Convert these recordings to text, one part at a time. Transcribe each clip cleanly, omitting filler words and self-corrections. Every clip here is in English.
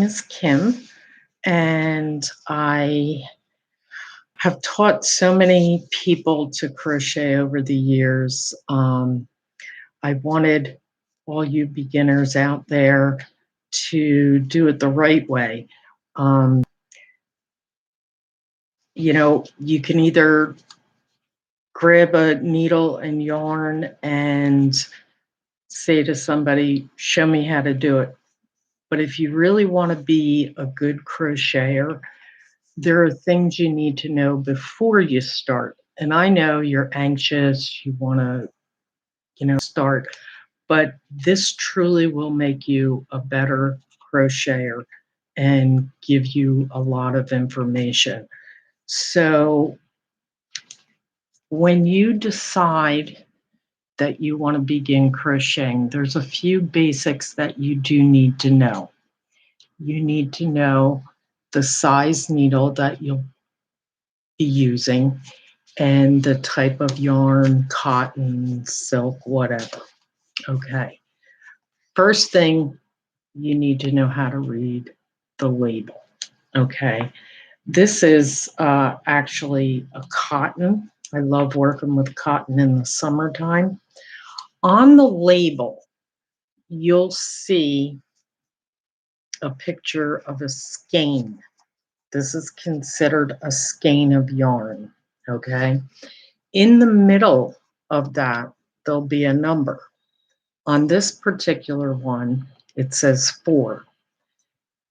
name is Kim, and I have taught so many people to crochet over the years. I wanted all you beginners out there to do it the right way. Um, you can either grab a needle and yarn and say to somebody, show me how to do it. But if you really want to be a good crocheter, there are things you need to know before you start. And I know you're anxious, you want to, start, but this truly will make you a better crocheter and give you a lot of information. So when you decide that you want to begin crocheting, there's a few basics that you do need to know. You need to know the size needle that you'll be using and the type of yarn, cotton, silk, whatever. Okay. First thing, you need to know how to read the label. Okay. This is actually a cotton. I love working with cotton in the summertime. On the label, you'll see a picture of a skein. This is considered a skein of yarn. Okay. In the middle of that, there'll be a number. On this particular one, it says 4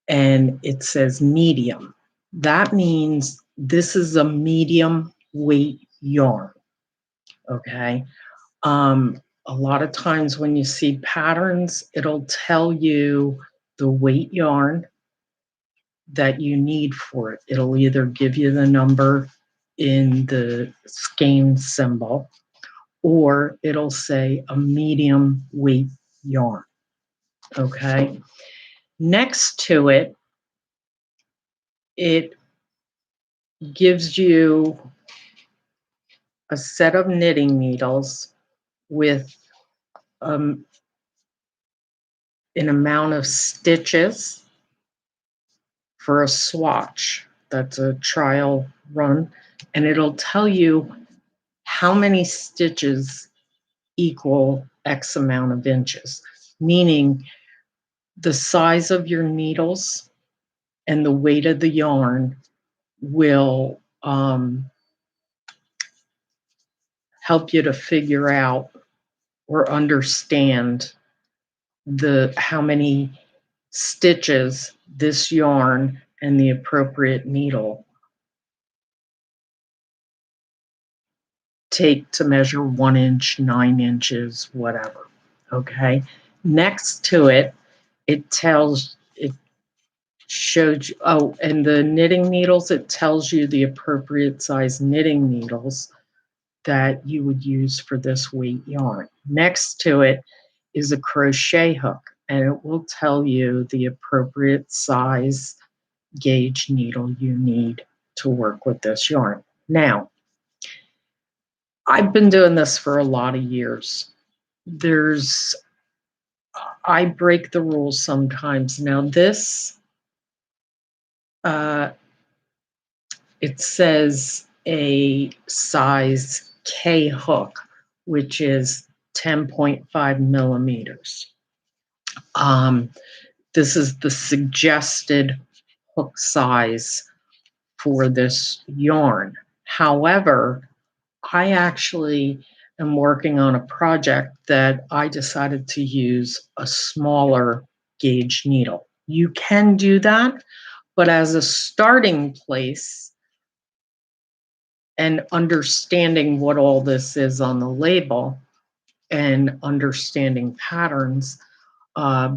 and it says medium. That means this is a medium weight yarn. Okay. A lot of times when you see patterns, it'll tell you the weight yarn that you need for it. It'll either give you the number in the skein symbol, or it'll say a medium weight yarn. Okay. Next to it, it gives you a set of knitting needles with an amount of stitches for a swatch. That's a trial run. And it'll tell you how many stitches equal X amount of inches, meaning the size of your needles and the weight of the yarn will help you to figure out or understand how many stitches this yarn and the appropriate needle take to measure 1 inch, 9 inches, whatever. Okay. Next to it, it shows you, oh, and the knitting needles, it tells you the appropriate size knitting needles that you would use for this weight yarn. Next to it is a crochet hook, and it will tell you the appropriate size gauge needle you need to work with this yarn. Now, I've been doing this for a lot of years. I break the rules sometimes. Now this, it says a size K hook, which is 10.5 millimeters. This is the suggested hook size for this yarn. However, I actually am working on a project that I decided to use a smaller gauge needle. You can do that, but as a starting place and understanding what all this is on the label and understanding patterns,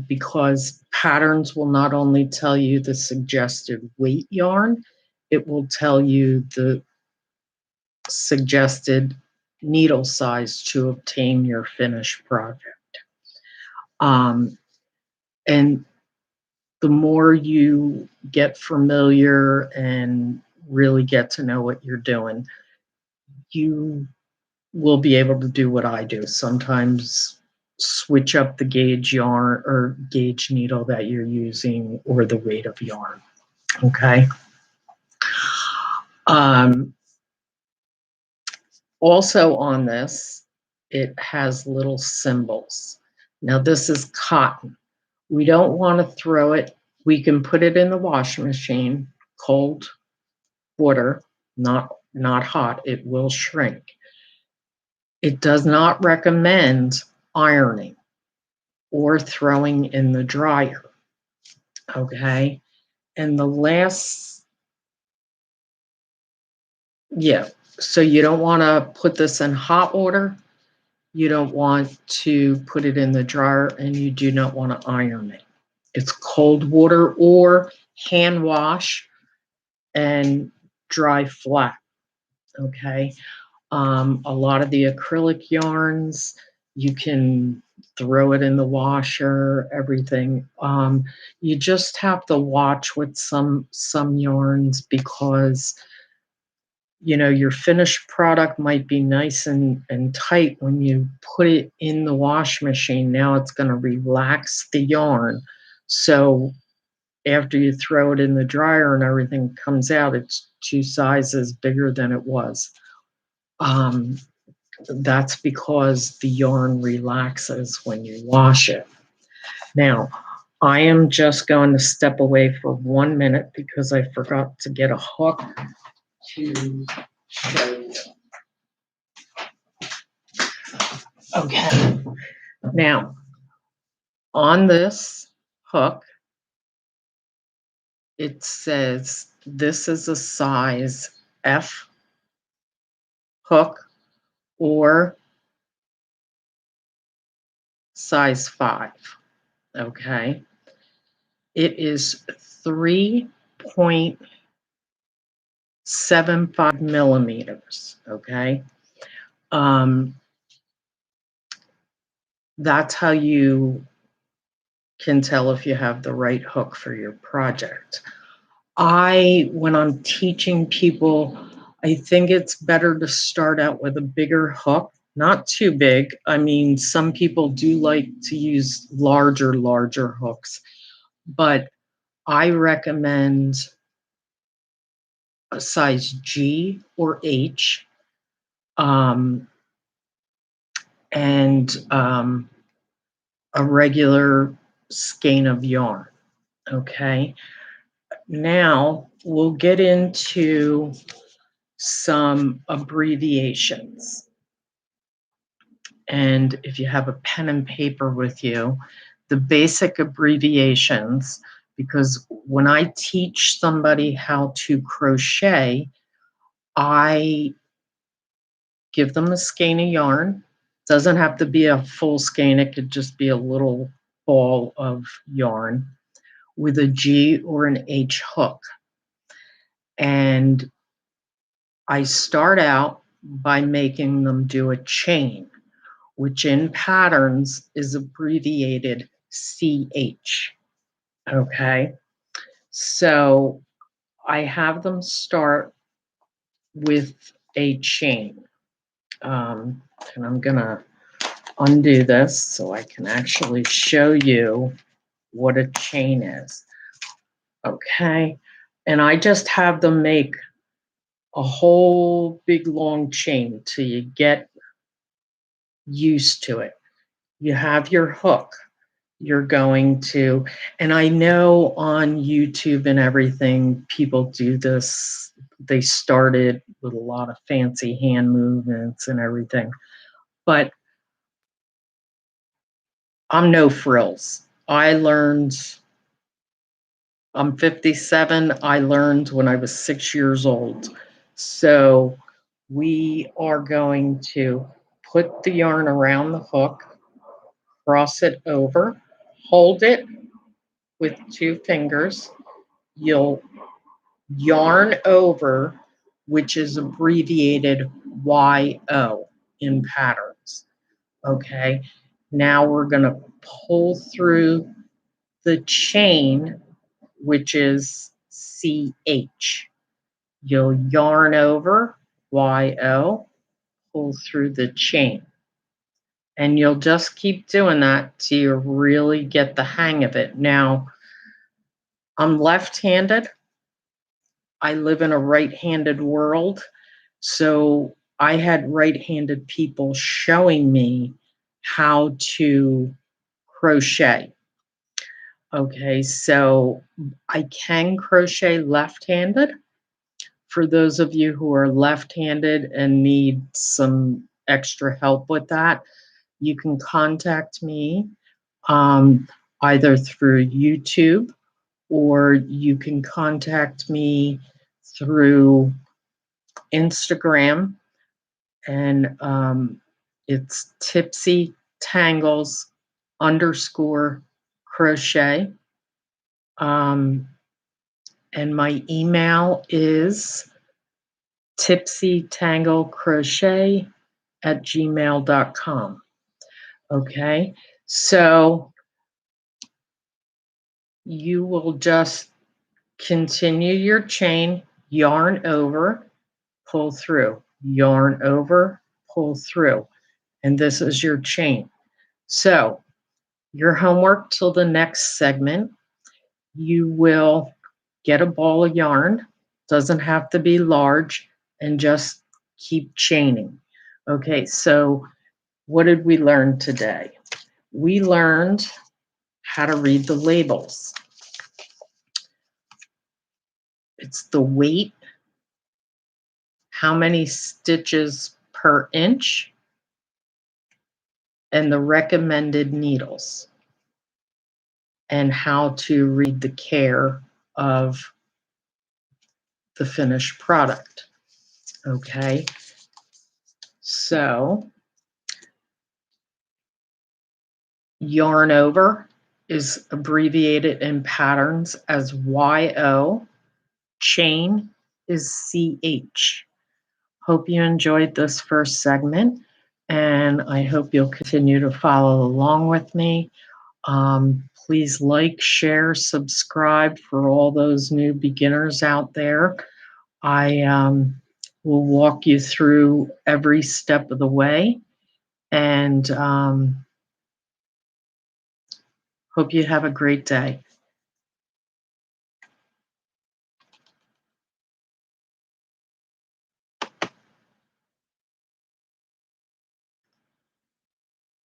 because patterns will not only tell you the suggested weight yarn, it will tell you the suggested needle size to obtain your finished project. And the more you get familiar and really get to know what you're doing, you will be able to do what I do. Sometimes switch up the gauge yarn or gauge needle that you're using or the weight of yarn. Okay. Also on this, it has little symbols. Now this is cotton. We don't want to throw it. We can put it in the washing machine, cold water, not hot. It will shrink. It does not recommend ironing or throwing in the dryer. Okay. And the last, yeah. So you don't want to put this in hot water. You don't want to put it in the dryer, and you do not want to iron it. It's cold water or hand wash and dry flat. Okay. A lot of the acrylic yarns, you can throw it in the washer, everything. You just have to watch with some yarns because your finished product might be nice and tight when you put it in the wash machine. Now it's going to relax the yarn. So after you throw it in the dryer and everything comes out, it's 2 sizes bigger than it was. That's because the yarn relaxes when you wash it. Now, I am just going to step away for 1 minute because I forgot to get a hook to show you. Okay. Now, on this hook, it says this is a size F hook or size 5. Okay. It is 3.75 millimeters. Okay. That's how you can tell if you have the right hook for your project. When I'm teaching people, I think it's better to start out with a bigger hook, not too big. I mean, some people do like to use larger hooks, but I recommend a size G or H, and a regular skein of yarn. Okay. Now we'll get into some abbreviations. And if you have a pen and paper with you, the basic abbreviations, because when I teach somebody how to crochet, I give them a skein of yarn. Doesn't have to be a full skein, it could just be a little ball of yarn with a G or an H hook. And I start out by making them do a chain, which in patterns is abbreviated CH. Okay, so I have them start with a chain. And I'm gonna undo this so I can actually show you what a chain is. Okay, and I just have them make a whole big long chain till you get used to it. You have your hook. You're going to, and I know on YouTube and everything, people do this. They started with a lot of fancy hand movements and everything, but I'm no frills. I'm 57. I learned when I was 6 years old. So we are going to put the yarn around the hook, cross it over, hold it with 2 fingers. You'll yarn over, which is abbreviated YO in patterns. Okay, now we're going to pull through the chain, which is CH. You'll yarn over YO, pull through the chain. And you'll just keep doing that till you really get the hang of it. Now, I'm left-handed. I live in a right-handed world. So I had right-handed people showing me how to crochet. Okay, so I can crochet left-handed. For those of you who are left-handed and need some extra help with that, you can contact me um, either through YouTube, or you can contact me through Instagram, and it's Tipsy Tangles _ crochet. Um, and my email is tipsytanglecrochet@gmail.com. Okay, so you will just continue your chain, yarn over, pull through, yarn over, pull through, and this is your chain. So your homework till the next segment, you will get a ball of yarn, doesn't have to be large, and just keep chaining. Okay, so what did we learn today? We learned how to read the labels. It's the weight, how many stitches per inch, and the recommended needles, and how to read the care of the finished product. Okay, so yarn over is abbreviated in patterns as YO. Chain is CH. Hope you enjoyed this first segment, and I hope you'll continue to follow along with me. Please like, share, subscribe for all those new beginners out there. I will walk you through every step of the way, and hope you have a great day.